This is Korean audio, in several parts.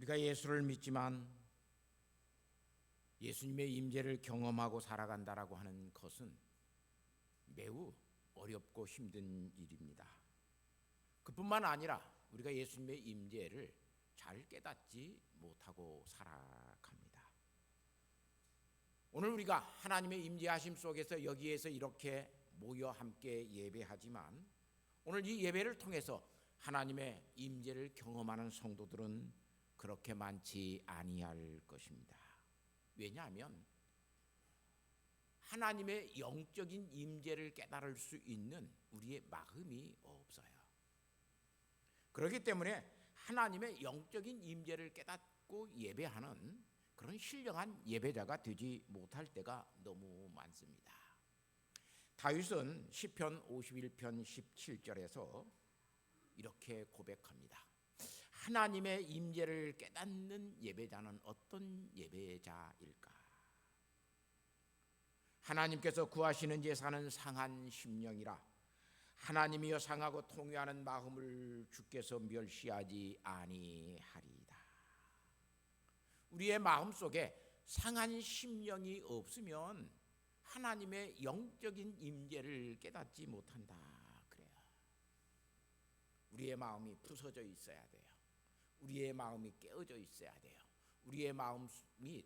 우리가 예수를 믿지만 예수님의 임재를 경험하고 살아간다라고 하는 것은 매우 어렵고 힘든 일입니다. 그뿐만 아니라 우리가 예수님의 임재를 잘 깨닫지 못하고 살아갑니다. 오늘 우리가 하나님의 임재하심 속에서 여기에서 이렇게 모여 함께 예배하지만 오늘 이 예배를 통해서 하나님의 임재를 경험하는 성도들은 그렇게 많지 아니할 것입니다. 왜냐하면 하나님의 영적인 임재를 깨달을 수 있는 우리의 마음이 없어요. 그렇기 때문에 하나님의 영적인 임재를 깨닫고 예배하는 그런 신령한 예배자가 되지 못할 때가 너무 많습니다. 다윗은 시편 51편 17절에서 이렇게 고백합니다. 하나님의 임재를 깨닫는 예배자는 어떤 예배자일까? 하나님께서 구하시는 제사는 상한 심령이라 하나님이여 상하고 통회하는 마음을 주께서 멸시하지 아니하리이다. 우리의 마음속에 상한 심령이 없으면 하나님의 영적인 임재를 깨닫지 못한다 그래요. 우리의 마음이 부서져 있어야 돼요. 우리의 마음이 깨어져 있어야 돼요. 우리의 마음이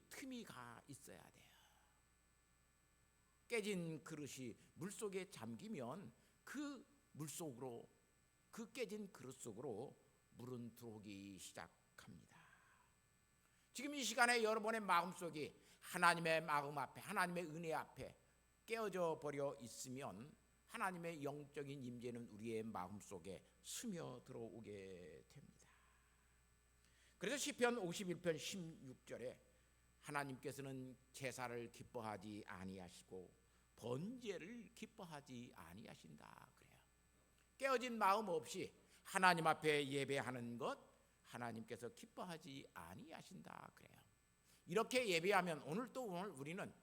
틈이 가 있어야 돼요. 깨진 그릇이 물속에 잠기면 그 물속으로, 그 깨진 그릇 속으로 물은 들어오기 시작합니다. 지금 이 시간에 여러분의 마음속이 하나님의 마음 앞에, 하나님의 은혜 앞에 깨어져 버려 있으면 하나님의 영적인 임재는 우리의 마음속에 스며들어오게 됩니다. 그래서 시편 51편 16절에 하나님께서는 제사를 기뻐하지 아니하시고 번제를 기뻐하지 아니하신다 그래요. 깨어진 마음 없이 하나님 앞에 예배하는 것 하나님께서 기뻐하지 아니하신다 그래요. 이렇게 예배하면 오늘 우리는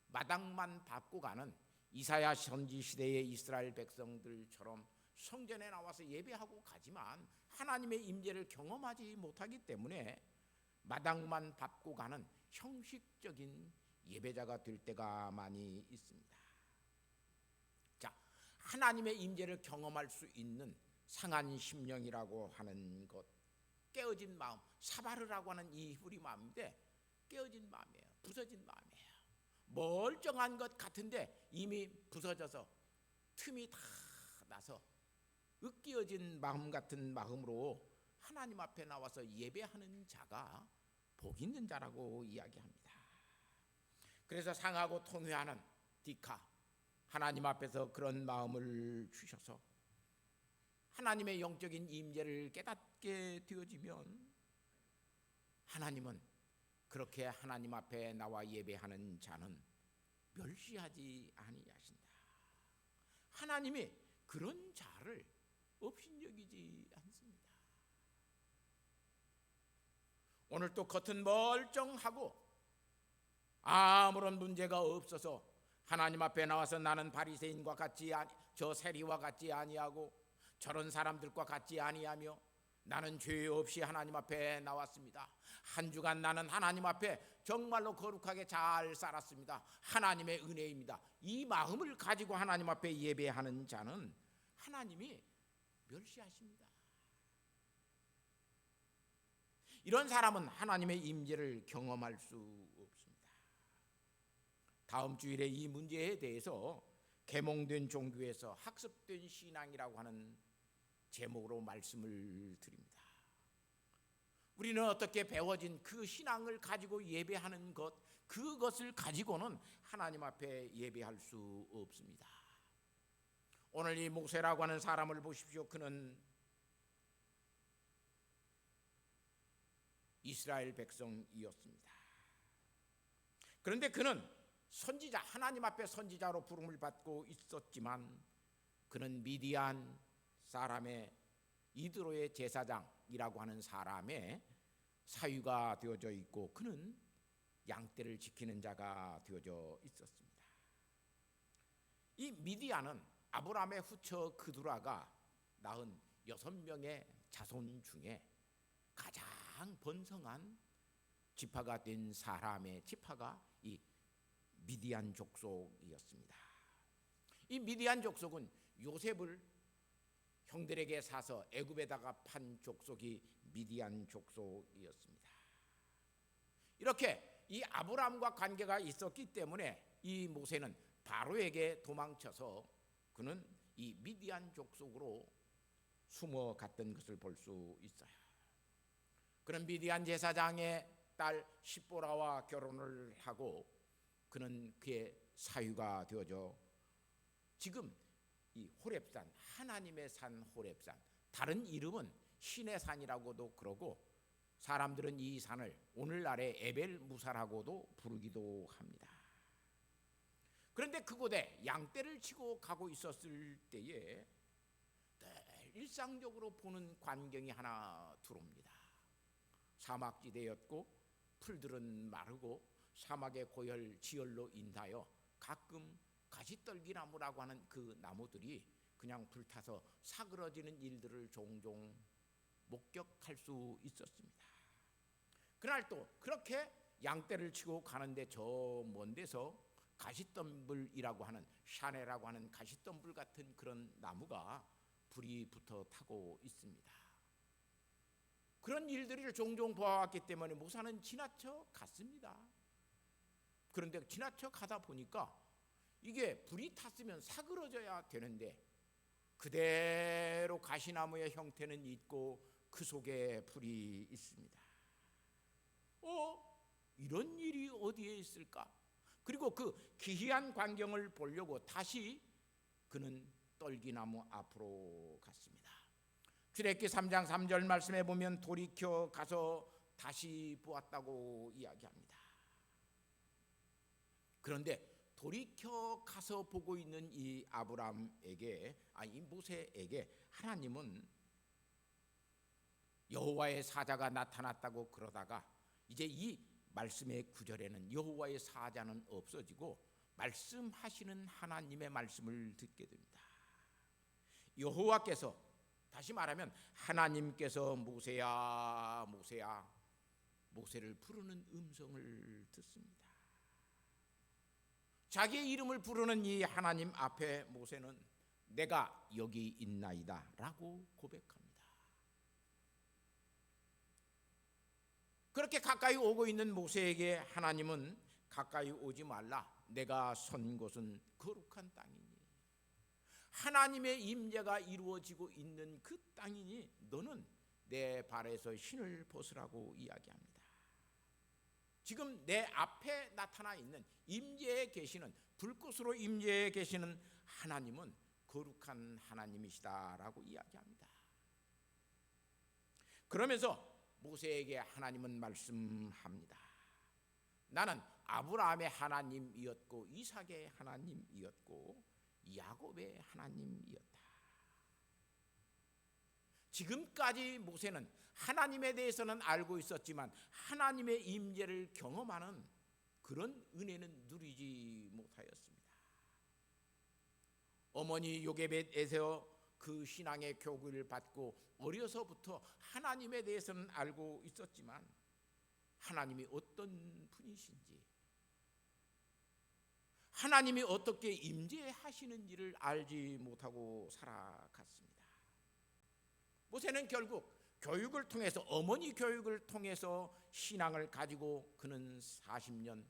마당만 밟고 가는 이사야 선지 시대의 이스라엘 백성들처럼 성전에 나와서 예배하고 가지만 하나님의 임재를 경험하지 못하기 때문에 마당만 밟고 가는 형식적인 예배자가 될 때가 많이 있습니다. 자, 하나님의 임재를 경험할 수 있는 상한 심령이라고 하는 것, 깨어진 마음, 사바르라고 하는 이 히브리 마음인데 깨어진 마음이에요. 부서진 마음이에요. 멀쩡한 것 같은데 이미 부서져서 틈이 다 나서 으깨어진 마음 같은 마음으로 하나님 앞에 나와서 예배하는 자가 복 있는 자라고 이야기합니다. 그래서 상하고 통회하는 디카, 하나님 앞에서 그런 마음을 주셔서 하나님의 영적인 임재를 깨닫게 되어지면 하나님은 그렇게 하나님 앞에 나와 예배하는 자는 멸시하지 아니하신다. 하나님이 그런 자를 업신여기지 않습니다. 오늘 또 겉은 멀쩡하고 아무런 문제가 없어서 하나님 앞에 나와서 나는 바리새인과 같지 저 세리와 같지 아니하고 저런 사람들과 같지 아니하며 나는 죄 없이 하나님 앞에 나왔습니다. 한 주간 나는 하나님 앞에 정말로 거룩하게 잘 살았습니다. 하나님의 은혜입니다. 이 마음을 가지고 하나님 앞에 예배하는 자는 하나님이 멸시하십니다. 이런 사람은 하나님의 임재를 경험할 수 없습니다. 다음 주일에 이 문제에 대해서 계몽된 종교에서 학습된 신앙이라고 하는 제목으로 말씀을 드립니다. 우리는 어떻게 배워진 그 신앙을 가지고 예배하는 것, 그것을 가지고는 하나님 앞에 예배할 수 없습니다. 오늘 이 모세라고 하는 사람을 보십시오. 그는 이스라엘 백성이었습니다. 그런데 그는 선지자, 하나님 앞에 선지자로 부름을 받고 있었지만 그는 미디안 사람의 이드로의 제사장이라고 하는 사람의 사위가 되어져 있고 그는 양떼를 지키는 자가 되어져 있었습니다. 이 미디안은 아브라함의 후처 그두라가 낳은 6명의 자손 중에 가장 가장 번성한 지파가 된 사람의 지파가 이 미디안 족속이었습니다. 이 미디안 족속은 요셉을 형들에게 사서 애굽에다가 판 족속이 미디안 족속이었습니다. 이렇게 이 아브라함과 관계가 있었기 때문에 이 모세는 바로에게 도망쳐서 그는 이 미디안 족속으로 숨어갔던 것을 볼 수 있어요. 그는 미디안 제사장의 딸 시보라와 결혼을 하고 그는 그의 사위가 되어져 지금 이 호렙산, 하나님의 산 호렙산, 다른 이름은 신의 산이라고도 그러고 사람들은 이 산을 오늘날의 에벨 무사라고도 부르기도 합니다. 그런데 그곳에 양떼를 치고 가고 있었을 때에 늘 일상적으로 보는 광경이 하나 들어옵니다. 사막지대였고 풀들은 마르고 사막의 고열 지열로 인하여 가끔 가시떨기나무라고 하는 그 나무들이 그냥 불타서 사그러지는 일들을 종종 목격할 수 있었습니다. 그날 또 그렇게 양떼를 치고 가는데 저 먼 데서 가시덤불이라고 하는 샤네라고 하는 가시덤불 같은 그런 나무가 불이 붙어 타고 있습니다. 그런 일들을 종종 보아왔기 때문에 모사는 지나쳐 갔습니다. 그런데 지나쳐 가다 보니까 이게 불이 탔으면 사그러져야 되는데 그대로 가시나무의 형태는 있고 그 속에 불이 있습니다. 이런 일이 어디에 있을까? 그리고 그 기이한 광경을 보려고 다시 그는 떨기나무 앞으로 갔습니다. 출애굽기 3장 3절 말씀에 보면 돌이켜 가서 다시 보았다고 이야기합니다. 그런데 돌이켜 가서 보고 있는 이 아브라함에게, 이 모세에게 하나님은 여호와의 사자가 나타났다고 그러다가 이제 이 말씀의 구절에는 여호와의 사자는 없어지고 말씀하시는 하나님의 말씀을 듣게 됩니다. 여호와께서, 다시 말하면 하나님께서 모세야 모세야 모세를 부르는 음성을 듣습니다. 자기의 이름을 부르는 이 하나님 앞에 모세는 내가 여기 있나이다 라고 고백합니다. 그렇게 가까이 오고 있는 모세에게 하나님은 가까이 오지 말라, 내가 선 곳은 거룩한 땅이니 하나님의 임재가 이루어지고 있는 그 땅이니 너는 내 발에서 신을 벗으라고 이야기합니다. 지금 내 앞에 나타나 있는 임재에 계시는, 불꽃으로 임재에 계시는 하나님은 거룩한 하나님이시다라고 이야기합니다. 그러면서 모세에게 하나님은 말씀합니다. 나는 아브라함의 하나님이었고 이삭의 하나님이었고 야곱의 하나님이었다. 지금까지 모세는 하나님에 대해서는 알고 있었지만 하나님의 임재를 경험하는 그런 은혜는 누리지 못하였습니다. 어머니 요게벳에서 그 신앙의 교육을 받고 어려서부터 하나님에 대해서는 알고 있었지만 하나님이 어떤 분이신지, 하나님이 어떻게 임재하시는지를 알지 못하고 살아갔습니다. 모세는 결국 교육을 통해서, 어머니 교육을 통해서 신앙을 가지고 그는 40년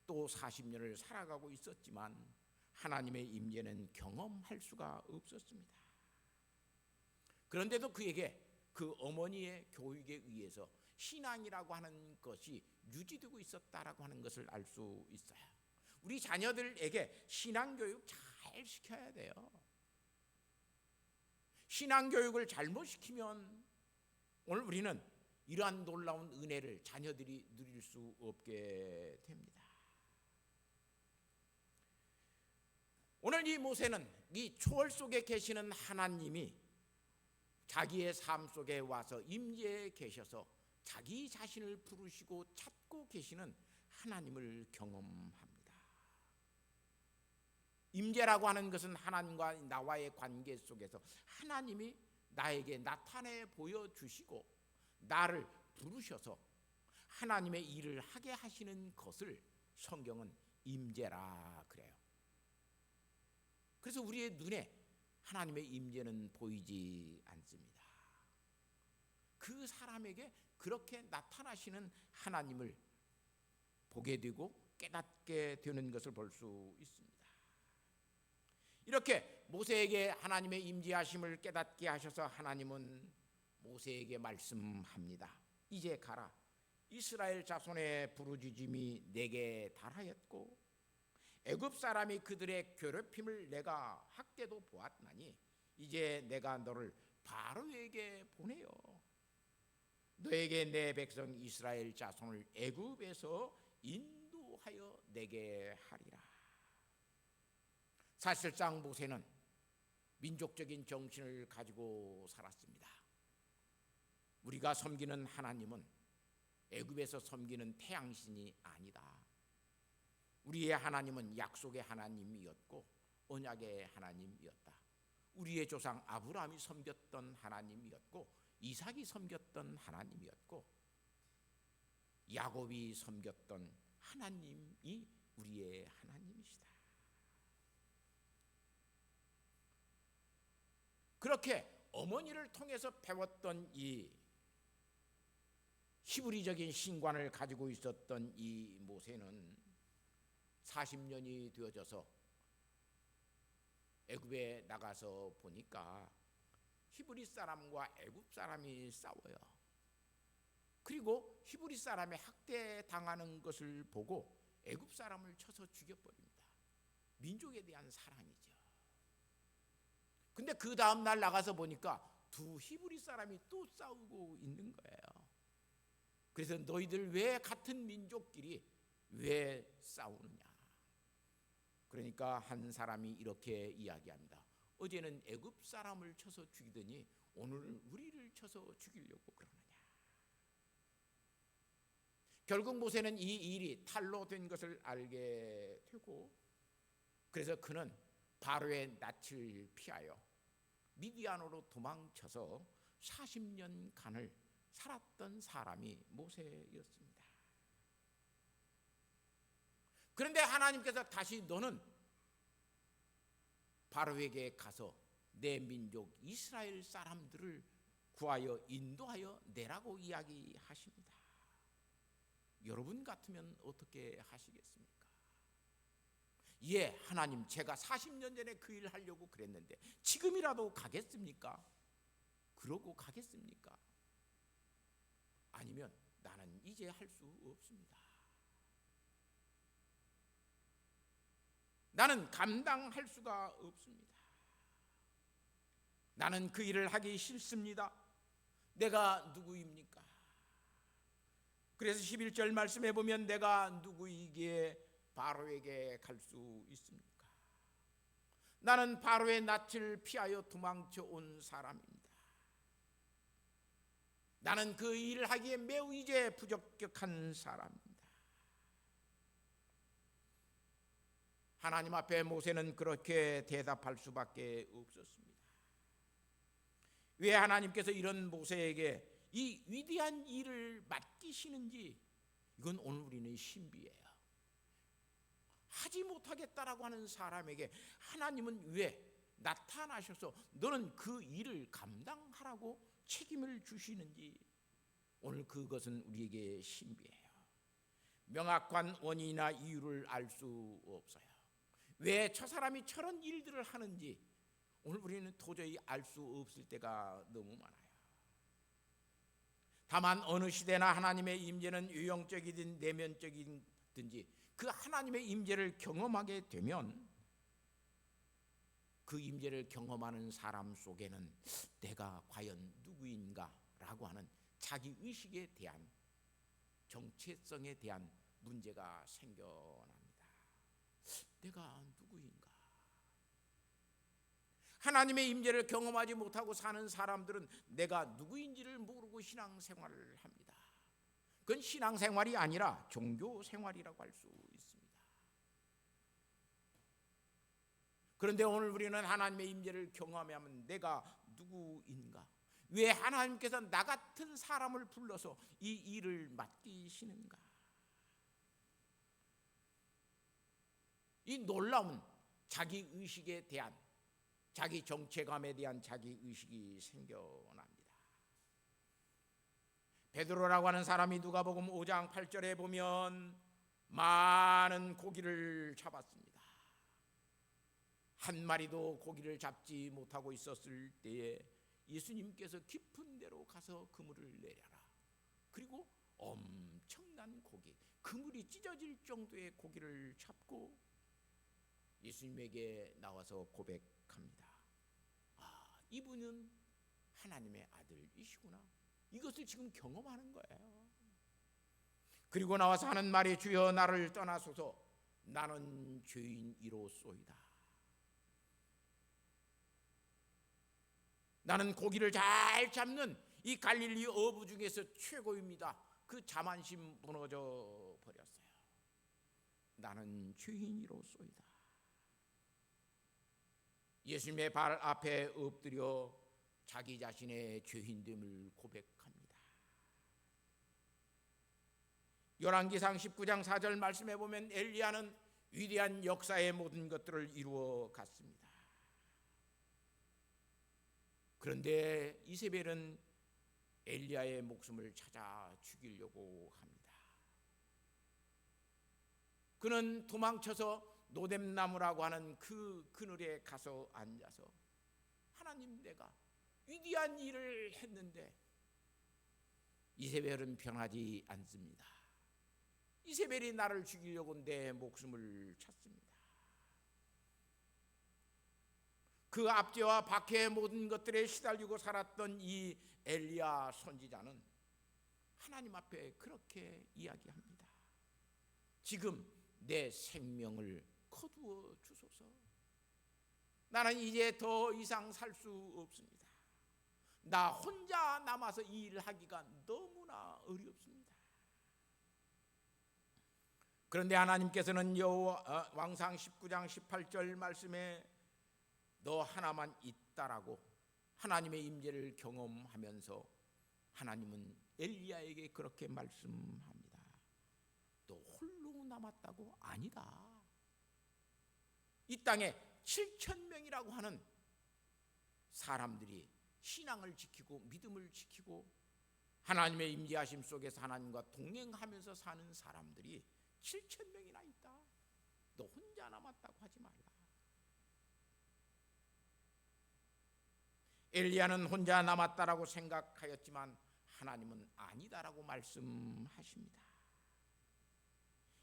또 40년을 살아가고 있었지만 하나님의 임재는 경험할 수가 없었습니다. 그런데도 그에게 그 어머니의 교육에 의해서 신앙이라고 하는 것이 유지되고 있었다라고 하는 것을 알 수 있어요. 우리 자녀들에게 신앙 교육 잘 시켜야 돼요. 신앙 교육을 잘못 시키면 오늘 우리는 이러한 놀라운 은혜를 자녀들이 누릴 수 없게 됩니다. 오늘 이 모세는 이 초월 속에 계시는 하나님이 자기의 삶 속에 와서 임재해 계셔서 자기 자신을 부르시고 찾고 계시는 하나님을 경험합니다. 임재라고 하는 것은 하나님과 나와의 관계 속에서 하나님이 나에게 나타내 보여주시고 나를 부르셔서 하나님의 일을 하게 하시는 것을 성경은 임재라 그래요. 그래서 우리의 눈에 하나님의 임재는 보이지 않습니다. 그 사람에게 그렇게 나타나시는 하나님을 보게 되고 깨닫게 되는 것을 볼 수 있습니다. 이렇게 모세에게 하나님의 임재하심을 깨닫게 하셔서 하나님은 모세에게 말씀합니다. 이제 가라. 이스라엘 자손의 부르짖음이 내게 달하였고 애굽 사람이 그들의 괴롭힘을 내가 학대도 보았나니 이제 내가 너를 바로에게 보내어 너에게 내 백성 이스라엘 자손을 애굽에서 인도하여 내게 하리라. 사실상 모세는 민족적인 정신을 가지고 살았습니다. 우리가 섬기는 하나님은 애굽에서 섬기는 태양신이 아니다. 우리의 하나님은 약속의 하나님이었고 언약의 하나님이었다. 우리의 조상 아브라함이 섬겼던 하나님이었고 이삭이 섬겼던 하나님이었고 야곱이 섬겼던 하나님이 우리의 하나님이시다. 그렇게 어머니를 통해서 배웠던 이 히브리적인 신관을 가지고 있었던 이 모세는 40년이 되어져서 애굽에 나가서 보니까 히브리 사람과 애굽 사람이 싸워요. 그리고 히브리 사람의 학대당하는 것을 보고 애굽 사람을 쳐서 죽여버립니다. 민족에 대한 사랑이죠. 근데 그 다음 날 나가서 보니까 두 히브리 사람이 또 싸우고 있는 거예요. 그래서 너희들 왜 같은 민족끼리 왜 싸우느냐. 그러니까 한 사람이 이렇게 이야기합니다. 어제는 애굽 사람을 쳐서 죽이더니 오늘은 우리를 쳐서 죽이려고 그러느냐. 결국 모세는 이 일이 탈로 된 것을 알게 되고 그래서 그는 바로의 낯을 피하여 미디안으로 도망쳐서 40년간을 살았던 사람이 모세였습니다. 그런데 하나님께서 다시 너는 바로에게 가서 내 민족 이스라엘 사람들을 구하여 인도하여 내라고 이야기하십니다. 여러분 같으면 어떻게 하시겠습니까? 예, 하나님 제가 40년 전에 그 일을 하려고 그랬는데 지금이라도 가겠습니까? 그러고 가겠습니까? 아니면 나는 이제 할 수 없습니다. 나는 감당할 수가 없습니다. 나는 그 일을 하기 싫습니다. 내가 누구입니까? 그래서 11절 말씀해 보면 내가 누구이기에 바로에게 갈 수 있습니까? 나는 바로의 낯을 피하여 도망쳐 온 사람입니다. 나는 그 일을 하기에 매우 이제 부적격한 사람입니다. 하나님 앞에 모세는 그렇게 대답할 수밖에 없었습니다. 왜 하나님께서 이런 모세에게 이 위대한 일을 맡기시는지 이건 오늘 우리는 신비해요. 하지 못하겠다라고 하는 사람에게 하나님은 왜 나타나셔서 너는 그 일을 감당하라고 책임을 주시는지 오늘 그것은 우리에게 신비해요. 명확한 원인이나 이유를 알 수 없어요. 왜 저 사람이 저런 일들을 하는지 오늘 우리는 도저히 알 수 없을 때가 너무 많아요. 다만 어느 시대나 하나님의 임재는 유형적이든 내면적이든지 그 하나님의 임재를 경험하게 되면 그 임재를 경험하는 사람 속에는 내가 과연 누구인가라고 하는 자기의식에 대한 정체성에 대한 문제가 생겨납니다. 내가 누구인가? 하나님의 임재를 경험하지 못하고 사는 사람들은 내가 누구인지를 모르고 신앙생활을 합니다. 그건 신앙생활이 아니라 종교생활이라고 할 수 있습니다. 그런데 오늘 우리는 하나님의 임재를 경험하면 내가 누구인가? 왜 하나님께서 나 같은 사람을 불러서 이 일을 맡기시는가? 이 놀라운 자기 의식에 대한, 자기 정체감에 대한 자기 의식이 생겨납니다. 베드로라고 하는 사람이 누가복음 5장 8절에 보면 많은 고기를 잡았습니다. 한 마리도 고기를 잡지 못하고 있었을 때에 예수님께서 깊은 데로 가서 그물을 내려라. 그리고 엄청난 고기, 그물이 찢어질 정도의 고기를 잡고 예수님에게 나와서 고백합니다. 이분은 하나님의 아들이시구나. 이것을 지금 경험하는 거예요. 그리고 나와서 하는 말이 주여 나를 떠나소서 나는 죄인이로소이다. 나는 고기를 잘 잡는 이 갈릴리 어부 중에서 최고입니다. 그 자만심 무너져 버렸어요. 나는 죄인이로소이다. 예수님의 발 앞에 엎드려 자기 자신의 죄인됨을 고백합니다. 열왕기상 19장 4절 말씀에 보면 엘리야는 위대한 역사의 모든 것들을 이루어 갔습니다. 그런데 이세벨은 엘리야의 목숨을 찾아 죽이려고 합니다. 그는 도망쳐서 노뎀나무라고 하는 그 그늘에 가서 앉아서 하나님, 내가 위대한 일을 했는데 이세벨은 변하지 않습니다. 이세벨이 나를 죽이려고 내 목숨을 찾습니다. 그 압제와 박해의 모든 것들에 시달리고 살았던 이 엘리야 선지자는 하나님 앞에 그렇게 이야기합니다. 지금 내 생명을 거두어 주소서. 나는 이제 더 이상 살 수 없습니다. 나 혼자 남아서 이 일을 하기가 너무나 어렵습니다. 그런데 하나님께서는 왕상 19장 18절 말씀에 너 하나만 있다라고 하나님의 임재를 경험하면서 하나님은 엘리야에게 그렇게 말씀합니다. 너 홀로 남았다고? 아니다. 이 땅에 7,000명이라고 하는 사람들이 신앙을 지키고 믿음을 지키고 하나님의 임재하심 속에서 하나님과 동행하면서 사는 사람들이 7,000명이나 있다. 너 혼자 남았다고 하지 말라. 엘리야는 혼자 남았다라고 생각하였지만 하나님은 아니다라고 말씀하십니다.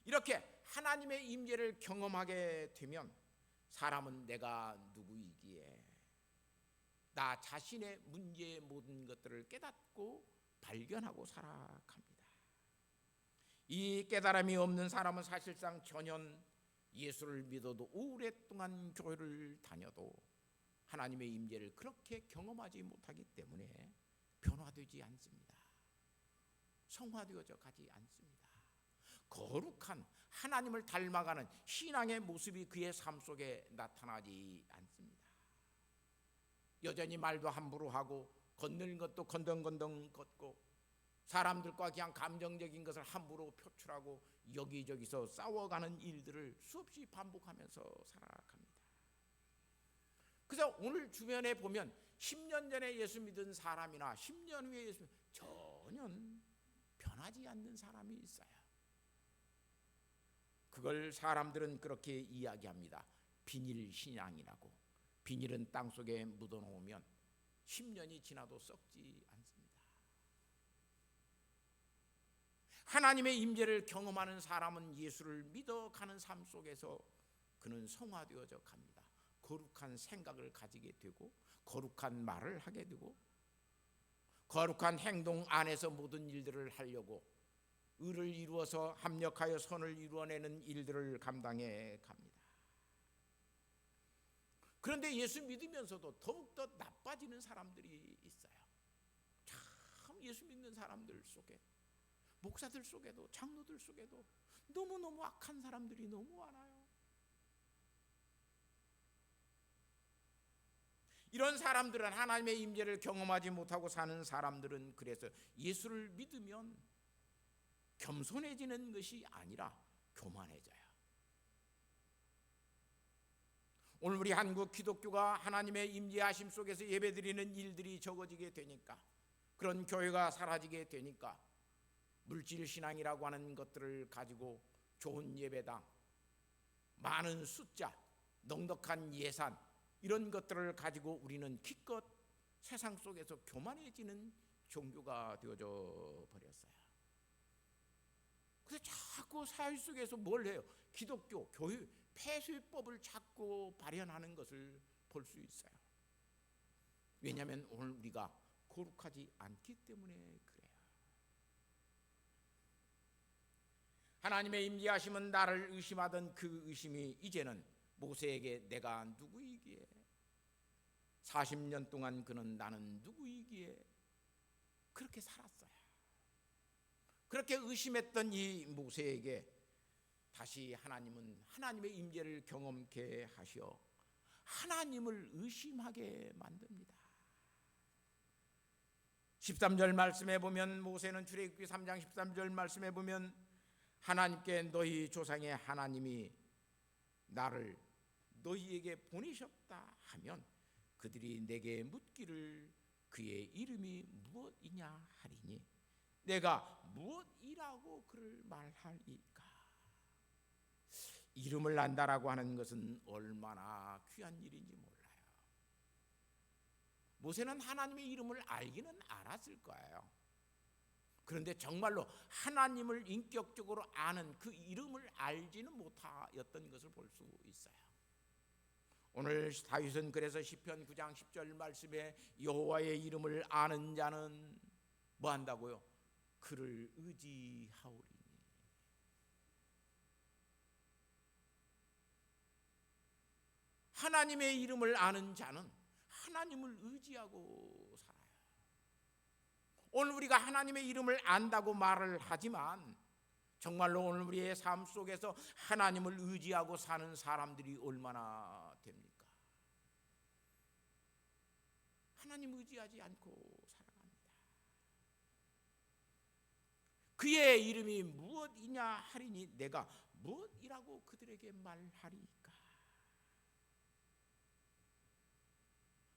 이렇게 하나님의 임재를 경험하게 되면 사람은 내가 누구이기에 나 자신의 문제의 모든 것들을 깨닫고 발견하고 살아갑니다. 이 깨달음이 없는 사람은 사실상 전혀 예수를 믿어도 오랫동안 교회를 다녀도 하나님의 임재를 그렇게 경험하지 못하기 때문에 변화되지 않습니다. 성화되어져 가지 않습니다. 거룩한 하나님을 닮아가는 신앙의 모습이 그의 삶 속에 나타나지 않습니다. 여전히 말도 함부로 하고 걷는 것도 건덩건덩 걷고 사람들과 그냥 감정적인 것을 함부로 표출하고 여기저기서 싸워가는 일들을 수없이 반복하면서 살아갑니다. 그래서 오늘 주변에 보면 10년 전에 예수 믿은 사람이나 10년 후에 예수 전혀 변하지 않는 사람이 있어요. 그걸 사람들은 그렇게 이야기합니다. 비닐 신앙이라고. 비닐은 땅속에 묻어놓으면 10년이 지나도 썩지 않습니다. 하나님의 임재를 경험하는 사람은 예수를 믿어가는 삶 속에서 그는 성화되어져 갑니다. 거룩한 생각을 가지게 되고 거룩한 말을 하게 되고 거룩한 행동 안에서 모든 일들을 하려고 의를 이루어서 합력하여 선을 이루어내는 일들을 감당해 갑니다. 그런데 예수 믿으면서도 더욱더 나빠지는 사람들이 있어요. 참 예수 믿는 사람들 속에 목사들 속에도 장로들 속에도 너무너무 악한 사람들이 너무 많아요. 이런 사람들은, 하나님의 임재를 경험하지 못하고 사는 사람들은 그래서 예수를 믿으면 겸손해지는 것이 아니라 교만해져요. 오늘 우리 한국 기독교가 하나님의 임재하심 속에서 예배드리는 일들이 적어지게 되니까, 그런 교회가 사라지게 되니까 물질 신앙이라고 하는 것들을 가지고 좋은 예배당, 많은 숫자, 넉넉한 예산, 이런 것들을 가지고 우리는 기껏 세상 속에서 교만해지는 종교가 되어져 버렸어요. 그래서 자꾸 사회 속에서 뭘 해요? 기독교, 교회, 폐쇄법을 자꾸 발현하는 것을 볼 수 있어요. 왜냐하면 오늘 우리가 거룩하지 않기 때문에 그래요. 하나님의 임재하심은 나를 의심하던 그 의심이 이제는 모세에게 내가 누구이기에, 40년 동안 그는 나는 누구이기에 그렇게 살았어요. 그렇게 의심했던 이 모세에게 다시 하나님은 하나님의 임재를 경험케 하시어 하나님을 의심하게 만듭니다. 13절 말씀에 보면, 모세는 출애굽기 3장 13절 말씀에 보면 하나님께 너희 조상의 하나님이 나를 너희에게 보내셨다 하면 그들이 내게 묻기를 그의 이름이 무엇이냐 하리니 내가 무엇이라고 그를 말하리까. 이름을 안다라고 하는 것은 얼마나 귀한 일인지 몰라요. 모세는 하나님의 이름을 알기는 알았을 거예요. 그런데 정말로 하나님을 인격적으로 아는 그 이름을 알지는 못하였던 것을 볼 수 있어요. 오늘 다윗은 그래서 시편 9장 10절 말씀에 여호와의 이름을 아는 자는 뭐 한다고요? 그를 의지하오리니. 하나님의 이름을 아는 자는 하나님을 의지하고 살아요. 오늘 우리가 하나님의 이름을 안다고 말을 하지만 정말로 오늘 우리의 삶 속에서 하나님을 의지하고 사는 사람들이 얼마나 됩니까? 하나님 의지하지 않고 살아갑니다. 그의 이름이 무엇이냐 하리니 내가 무엇이라고 그들에게 말하리까.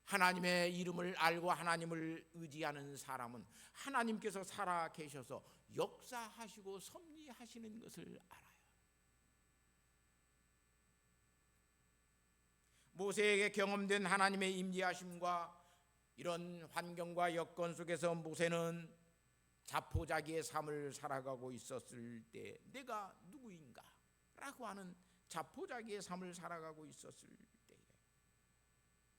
하나님의 이름을 알고 하나님을 의지하는 사람은 하나님께서 살아 계셔서 역사하시고 섭리하시는 것을 알아요. 모세에게 경험된 하나님의 임재하심과 이런 환경과 여건 속에서 모세는 자포자기의 삶을 살아가고 있었을 때 내가 누구인가? 라고 하는 자포자기의 삶을 살아가고 있었을 때에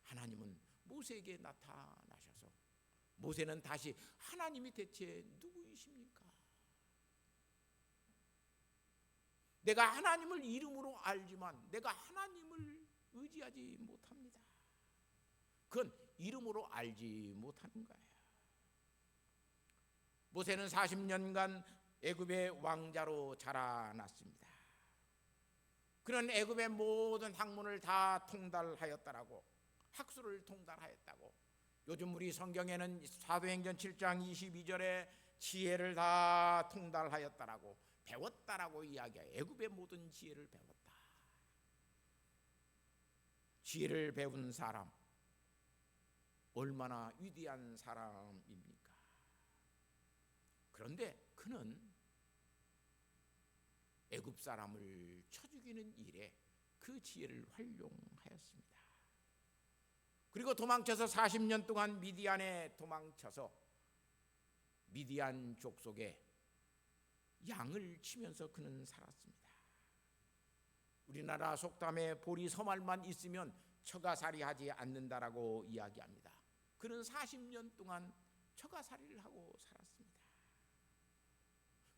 하나님은 모세에게 나타나셔서 모세는 다시 하나님이 대체 누구이십니까? 내가 하나님을 이름으로 알지만 내가 하나님을 의지하지 못합니다. 그건 이름으로 알지 못하는 거예요. 모세는 40년간 애굽의 왕자로 자라났습니다. 그는 애굽의 모든 학문을 다 통달하였다라고, 학술을 통달하였다고. 요즘 우리 성경에는 사도행전 7장 22절에 지혜를 다 통달하였다라고, 배웠다라고 이야기해요. 애굽의 모든 지혜를 배웠다. 지혜를 배운 사람 얼마나 위대한 사람입니까? 그런데 그는 애굽 사람을 쳐 죽이는 일에 그 지혜를 활용하였습니다. 그리고 도망쳐서 40년 동안 미디안에 도망쳐서 미디안 족속에 양을 치면서 그는 살았습니다. 우리나라 속담에 보리 서말만 있으면 처가살이 하지 않는다라고 이야기합니다. 그는 40년 동안 처가살이를 하고 살았습니다.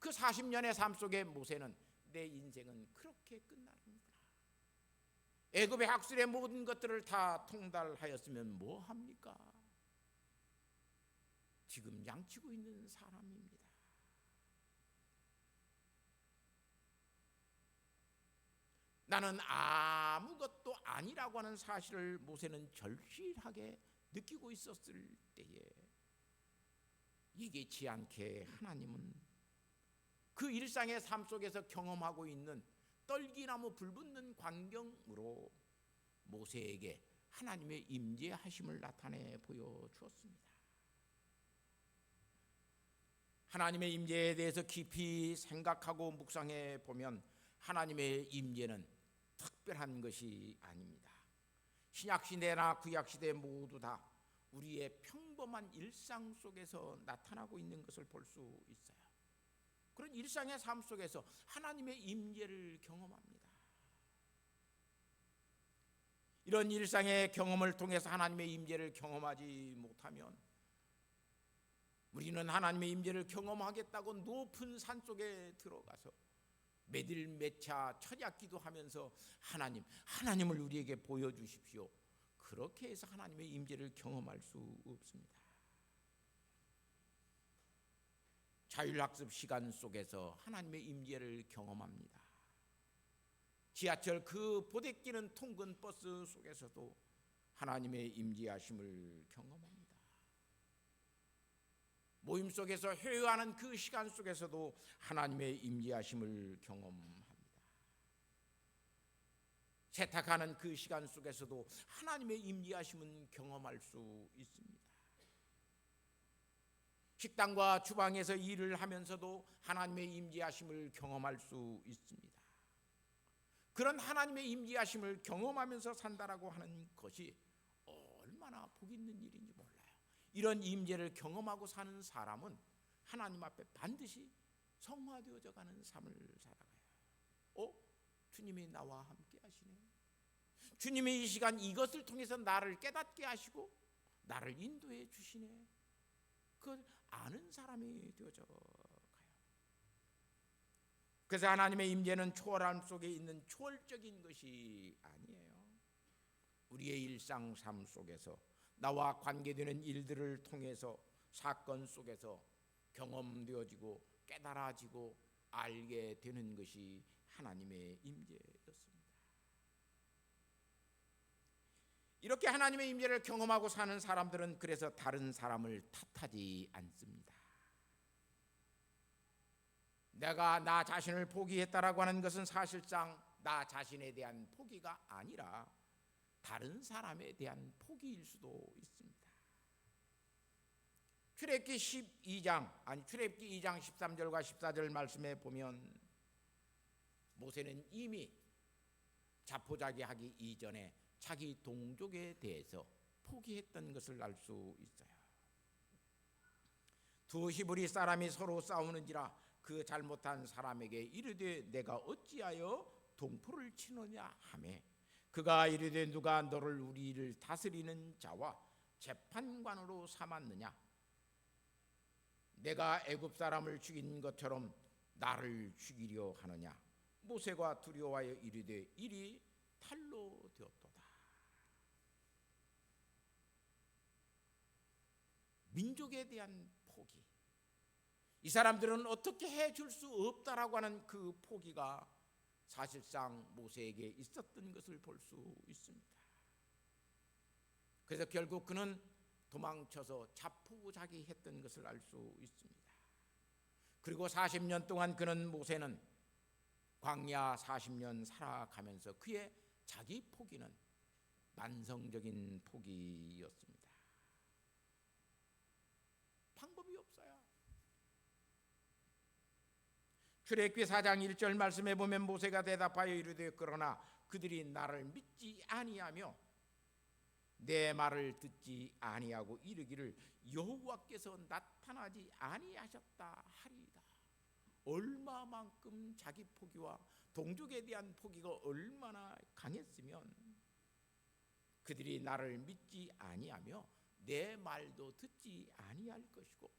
그 40년의 삶 속에 모세는 내 인생은 그렇게 끝나는구나. 애굽의 학술의 모든 것들을 다 통달하였으면 뭐 합니까? 지금 양치고 있는 사람입니다. 나는 아무것도 아니라고 하는 사실을 모세는 절실하게 느끼고 있었을 때에 예기치 않게 하나님은 그 일상의 삶 속에서 경험하고 있는 떨기나무 불붙는 광경으로 모세에게 하나님의 임재하심을 나타내 보여주었습니다. 하나님의 임재에 대해서 깊이 생각하고 묵상해 보면 하나님의 임재는 특별한 것이 아닙니다. 신약시대나 구약시대 모두 다 우리의 평범한 일상 속에서 나타나고 있는 것을 볼 수 있어요. 그런 일상의 삶 속에서 하나님의 임재를 경험합니다. 이런 일상의 경험을 통해서 하나님의 임재를 경험하지 못하면 우리는 하나님의 임재를 경험하겠다고 높은 산 속에 들어가서 매일 매차 철야 기도하면서 하나님을 우리에게 보여주십시오. 그렇게 해서 하나님의 임재를 경험할 수 없습니다. 자율학습 시간 속에서 하나님의 임재를 경험합니다. 지하철 그 보대끼는 통근 버스 속에서도 하나님의 임재하심을 경험합니다. 모임 속에서 회의하는 그 시간 속에서도 하나님의 임재하심을 경험합니다. 세탁하는 그 시간 속에서도 하나님의 임재하심은 경험할 수 있습니다. 식당과 주방에서 일을 하면서도 하나님의 임재하심을 경험할 수 있습니다. 그런 하나님의 임재하심을 경험하면서 산다라고 하는 것이 얼마나 복 있는 일인지 몰라요. 이런 임재를 경험하고 사는 사람은 하나님 앞에 반드시 성화되어져 가는 삶을 살아가요. 주님이 나와 함께 하시네. 주님이 이 시간 이것을 통해서 나를 깨닫게 하시고 나를 인도해 주시네. 그걸 아는 사람이 되어져 가요. 그래서 하나님의 임재는 초월함 속에 있는 초월적인 것이 아니에요. 우리의 일상 삶 속에서 나와 관계되는 일들을 통해서 사건 속에서 경험되어지고 깨달아지고 알게 되는 것이 하나님의 임재였습니다. 이렇게 하나님의 임재를 경험하고 사는 사람들은 그래서 다른 사람을 탓하지 않습니다. 내가 나 자신을 포기했다라고 하는 것은 사실상 나 자신에 대한 포기가 아니라 다른 사람에 대한 포기일 수도 있습니다. 출애굽기 2장 13절과 14절 말씀에 보면 모세는 이미 자포자기하기 이전에 자기 동족에 대해서 포기했던 것을 알 수 있어요. 두 히브리 사람이 서로 싸우는지라 그 잘못한 사람에게 이르되 내가 어찌하여 동포를 치느냐 하매 그가 이르되 누가 너를 우리를 다스리는 자와 재판관으로 삼았느냐 내가 애굽 사람을 죽인 것처럼 나를 죽이려 하느냐 모세가 두려워하여 이르되 일이 탈로 되었도다. 민족에 대한 포기. 이 사람들은 어떻게 해줄 수 없다라고 하는 그 포기가 사실상 모세에게 있었던 것을 볼 수 있습니다. 그래서 결국 그는 도망쳐서 자포자기했던 것을 알 수 있습니다. 그리고 40년 동안 모세는 광야 40년 살아가면서 그의 자기 포기는 만성적인 포기였습니다. 방법이 없어요. 출애굽기 4장 1절 말씀에 보면 모세가 대답하여 이르되 그러나 그들이 나를 믿지 아니하며 내 말을 듣지 아니하고 이르기를 여호와께서 나타나지 아니하셨다 하리이다. 얼마만큼 자기 포기와 동족에 대한 포기가 얼마나 강했으면 그들이 나를 믿지 아니하며 내 말도 듣지 아니할 것이고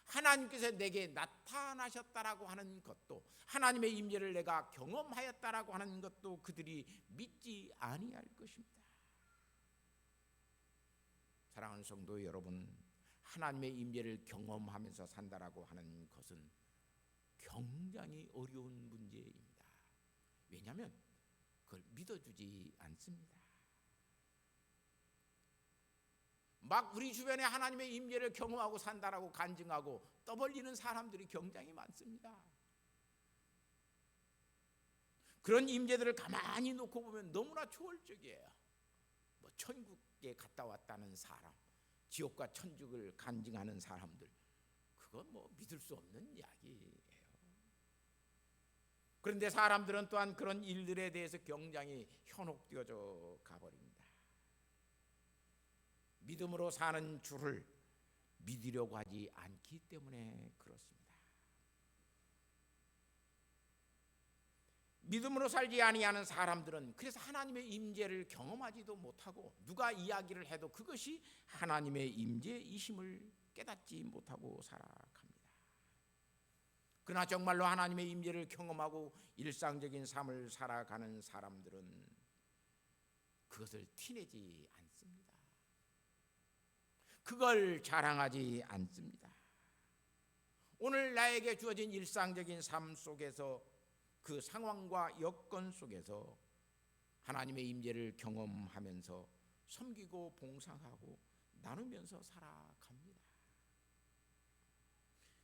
하나님께서 내게 나타나셨다라고 하는 것도 하나님의 임재를 내가 경험하였다라고 하는 것도 그들이 믿지 아니할 것입니다. 사랑하는 성도 여러분, 하나님의 임재를 경험하면서 산다라고 하는 것은 굉장히 어려운 문제입니다. 왜냐하면 그걸 믿어주지 않습니다. 막 우리 주변에 하나님의 임재를 경험하고 산다라고 간증하고 떠벌리는 사람들이 굉장히 많습니다. 그런 임재들을 가만히 놓고 보면 너무나 초월적이에요. 뭐 천국에 갔다 왔다는 사람, 지옥과 천국을 간증하는 사람들, 그건 뭐 믿을 수 없는 이야기예요. 그런데 사람들은 또한 그런 일들에 대해서 굉장히 현혹되어져 가버립니다. 믿음으로 사는 주를 믿으려고 하지 않기 때문에 그렇습니다. 믿음으로 살지 아니하는 사람들은 그래서 하나님의 임재를 경험하지도 못하고 누가 이야기를 해도 그것이 하나님의 임재이심을 깨닫지 못하고 살아갑니다. 그러나 정말로 하나님의 임재를 경험하고 일상적인 삶을 살아가는 사람들은 그것을 티내지 않습니다. 그걸 자랑하지 않습니다. 오늘 나에게 주어진 일상적인 삶 속에서 그 상황과 여건 속에서 하나님의 임재를 경험하면서 섬기고 봉사하고 나누면서 살아갑니다.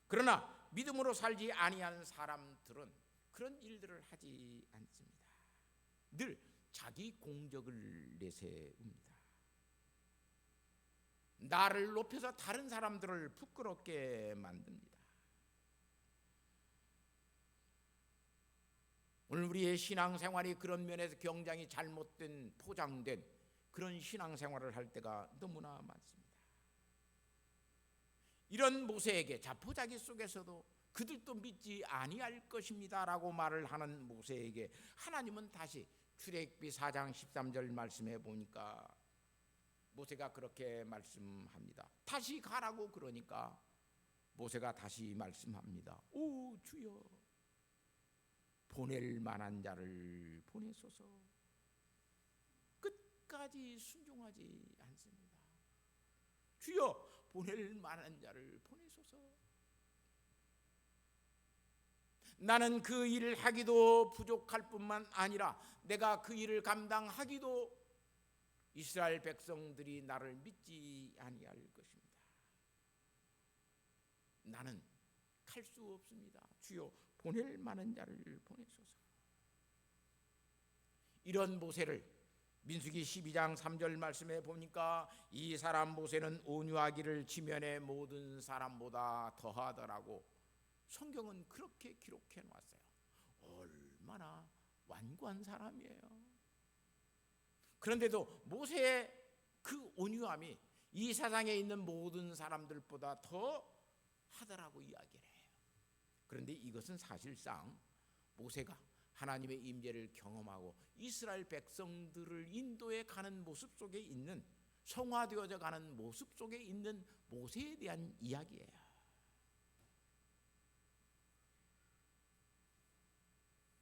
그러나 믿음으로 살지 아니하는 사람들은 그런 일들을 하지 않습니다. 늘 자기 공적을 내세웁니다. 나를 높여서 다른 사람들을 부끄럽게 만듭니다. 오늘 우리의 신앙생활이 그런 면에서 굉장히 잘못된 포장된 그런 신앙생활을 할 때가 너무나 많습니다. 이런 모세에게 자포자기 속에서도 그들도 믿지 아니할 것입니다 라고 말을 하는 모세에게 하나님은 다시 출애굽기 4장 13절 말씀해 보니까 모세가 그렇게 말씀합니다. 다시 가라고 그러니까 모세가 다시 말씀합니다. 오 주여, 보낼 만한 자를 보내소서. 끝까지 순종하지 않습니다. 주여, 보낼 만한 자를 보내소서. 나는 그 일을 하기도 부족할 뿐만 아니라 내가 그 일을 감당하기도 이스라엘 백성들이 나를 믿지 아니할 것입니다. 나는 갈 수 없습니다. 주여, 보낼 만한 자를 보내소서. 이런 모세를 민수기 12장 3절 말씀에 보니까 이 사람 모세는 온유하기를 지면의 모든 사람보다 더하더라고. 성경은 그렇게 기록해 놨어요. 얼마나 완고한 사람이에요. 그런데도 모세의 그 온유함이 이 세상에 있는 모든 사람들보다 더 하더라고 이야기를 해요. 그런데 이것은 사실상 모세가 하나님의 임재를 경험하고 이스라엘 백성들을 인도해 가는 모습 속에 있는, 성화되어져 가는 모습 속에 있는 모세에 대한 이야기예요.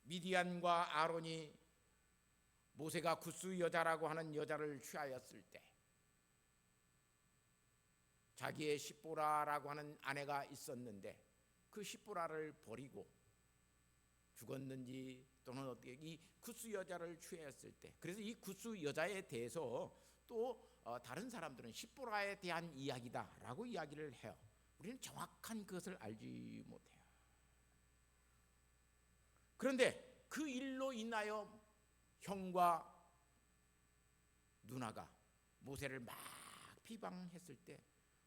미디안과 아론이 모세가 굿수 여자라고 하는 여자를 취하였을 때 자기의 십보라라고 하는 아내가 있었는데 그 십보라를 버리고 죽었는지 또는 어떻게 이 굿수 여자를 취하였을 때, 그래서 이 굿수 여자에 대해서 또 다른 사람들은 십보라에 대한 이야기다라고 이야기를 해요. 우리는 정확한 그것을 알지 못해요. 그런데 그 일로 인하여 형과 누나가 모세를 막 비방했을 때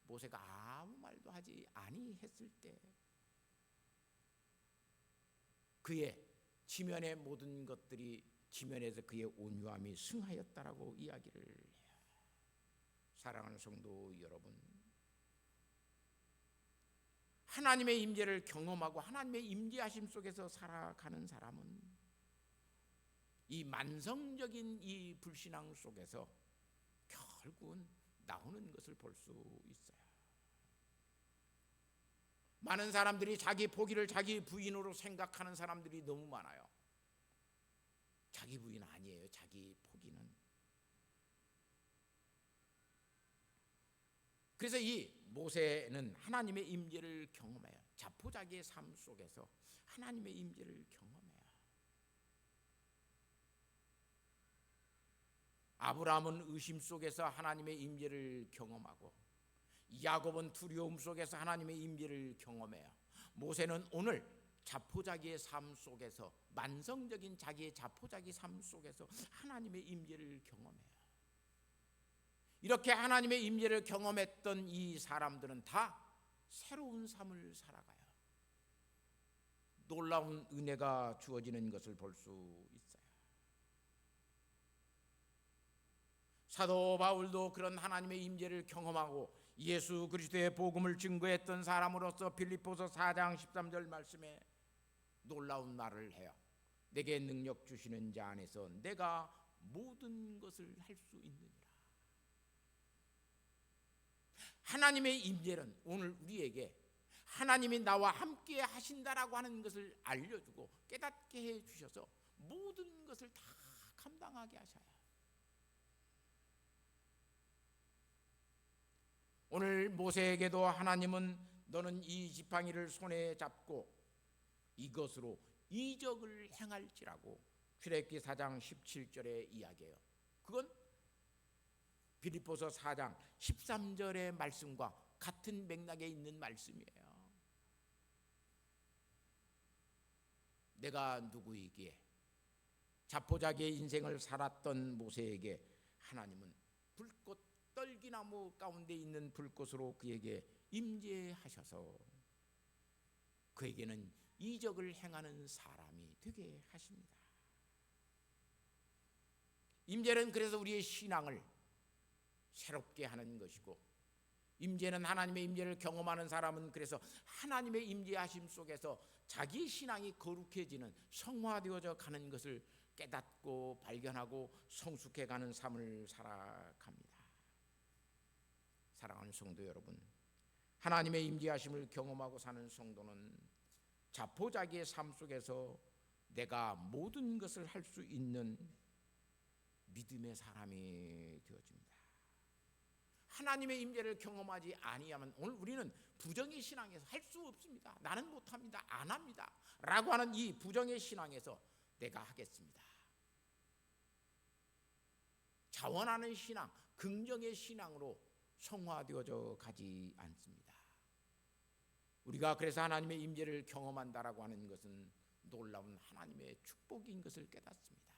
모세가 아무 말도 하지 아니했을 때 그의 지면의 모든 것들이 지면에서 그의 온유함이 승하였다라고 이야기를 해요. 사랑하는 성도 여러분, 하나님의 임재를 경험하고 하나님의 임재하심 속에서 살아가는 사람은 이 만성적인 이 불신앙 속에서 결국은 나오는 것을 볼 수 있어요. 많은 사람들이 자기 포기를 자기 부인으로 생각하는 사람들이 너무 많아요. 자기 부인 아니에요. 자기 포기는. 그래서 이 모세는 하나님의 임재를 경험해요. 자포자기의 삶 속에서 하나님의 임재를 경험해요. 아브라함은 의심 속에서 하나님의 임재를 경험하고, 야곱은 두려움 속에서 하나님의 임재를 경험해요. 모세는 오늘 자포자기의 삶 속에서, 만성적인 자기의 자포자기 삶 속에서 하나님의 임재를 경험해요. 이렇게 하나님의 임재를 경험했던 이 사람들은 다 새로운 삶을 살아가요. 놀라운 은혜가 주어지는 것을 볼 수 있어요. 사도 바울도 그런 하나님의 임재를 경험하고 예수 그리스도의 복음을 증거했던 사람으로서 빌립보서 4장 13절 말씀에 놀라운 말을 해요. 내게 능력 주시는 자 안에서 내가 모든 것을 할 수 있느니라. 하나님의 임재는 오늘 우리에게 하나님이 나와 함께 하신다라고 하는 것을 알려주고 깨닫게 해주셔서 모든 것을 다 감당하게 하셔요. 오늘 모세에게도 하나님은 너는 이 지팡이를 손에 잡고 이것으로 이적을 행할지라고 출애굽기 4장 17절에 이야기해요. 그건 빌립보서 4장 13절의 말씀과 같은 맥락에 있는 말씀이에요. 내가 누구이기에? 자포자기의 인생을 살았던 모세에게 하나님은 불꽃 떨기나무 가운데 있는 불꽃으로 그에게 임재하셔서 그에게는 이적을 행하는 사람이 되게 하십니다. 임재는 그래서 우리의 신앙을 새롭게 하는 것이고, 임재는 하나님의 임재를 경험하는 사람은 그래서 하나님의 임재하심 속에서 자기 신앙이 거룩해지는, 성화되어져 가는 것을 깨닫고 발견하고 성숙해가는 삶을 살아갑니다. 사랑하는 성도 여러분, 하나님의 임재하심을 경험하고 사는 성도는 자포자기의 삶 속에서 내가 모든 것을 할 수 있는 믿음의 사람이 되어집니다. 하나님의 임재를 경험하지 아니하면 오늘 우리는 부정의 신앙에서 할 수 없습니다. 나는 못합니다. 안 합니다. 라고 하는 이 부정의 신앙에서 내가 하겠습니다. 자원하는 신앙, 긍정의 신앙으로 성화되어져 가지 않습니다. 우리가 그래서 하나님의 임재를 경험한다라고 하는 것은 놀라운 하나님의 축복인 것을 깨닫습니다.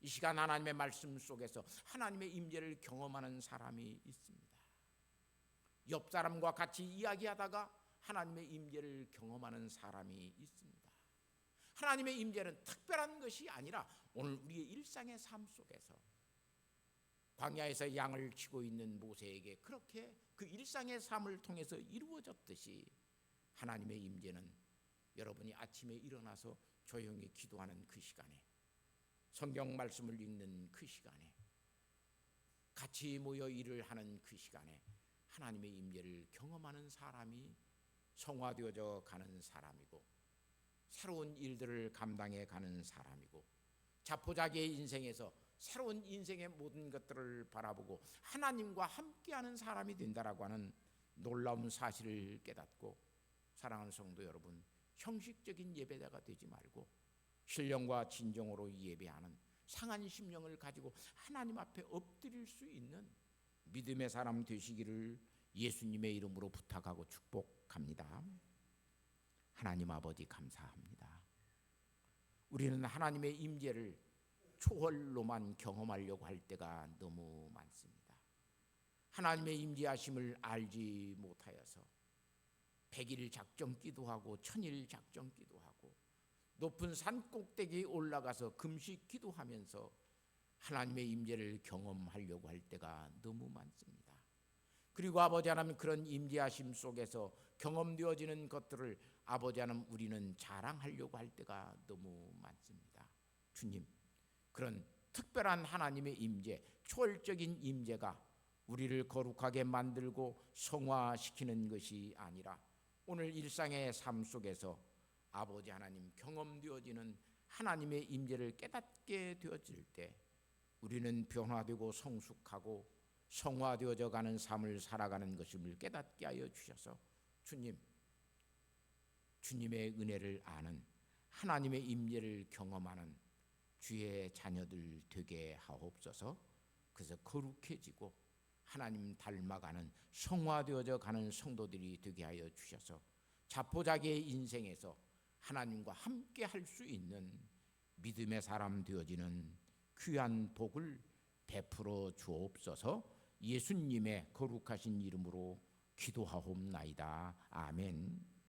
이 시간 하나님의 말씀 속에서 하나님의 임재를 경험하는 사람이 있습니다. 옆 사람과 같이 이야기하다가 하나님의 임재를 경험하는 사람이 있습니다. 하나님의 임재는 특별한 것이 아니라 오늘 우리의 일상의 삶 속에서 광야에서 양을 치고 있는 모세에게 그렇게 그 일상의 삶을 통해서 이루어졌듯이 하나님의 임재는 여러분이 아침에 일어나서 조용히 기도하는 그 시간에, 성경 말씀을 읽는 그 시간에, 같이 모여 일을 하는 그 시간에 하나님의 임재를 경험하는 사람이 성화되어져 가는 사람이고, 새로운 일들을 감당해 가는 사람이고, 자포자기의 인생에서 새로운 인생의 모든 것들을 바라보고 하나님과 함께하는 사람이 된다라고 하는 놀라운 사실을 깨닫고, 사랑하는 성도 여러분, 형식적인 예배자가 되지 말고 신령과 진정으로 예배하는 상한 심령을 가지고 하나님 앞에 엎드릴 수 있는 믿음의 사람 되시기를 예수님의 이름으로 부탁하고 축복합니다. 하나님 아버지 감사합니다. 우리는 하나님의 임재를 초월로만 경험하려고 할 때가 너무 많습니다. 하나님의 임재하심을 알지 못하여서 100일 작정 기도하고 1000일 작정 기도하고 높은 산 꼭대기에 올라가서 금식 기도하면서 하나님의 임재를 경험하려고 할 때가 너무 많습니다. 그리고 아버지 하나님, 그런 임재하심 속에서 경험되어지는 것들을 아버지 하나님 우리는 자랑하려고 할 때가 너무 많습니다. 주님, 그런 특별한 하나님의 임재, 초월적인 임재가 우리를 거룩하게 만들고 성화시키는 것이 아니라 오늘 일상의 삶 속에서 아버지 하나님 경험되어지는 하나님의 임재를 깨닫게 되어질 때 우리는 변화되고 성숙하고 성화되어져 가는 삶을 살아가는 것임을 깨닫게 하여 주셔서 주님, 주님의 은혜를 아는, 하나님의 임재를 경험하는 주의 자녀들 되게 하옵소서. 그래서 거룩해지고 하나님 닮아가는 성화되어져 가는 성도들이 되게 하여 주셔서 자포자기의 인생에서 하나님과 함께 할 수 있는 믿음의 사람 되어지는 귀한 복을 베풀어 주옵소서. 예수님의 거룩하신 이름으로 기도하옵나이다. 아멘.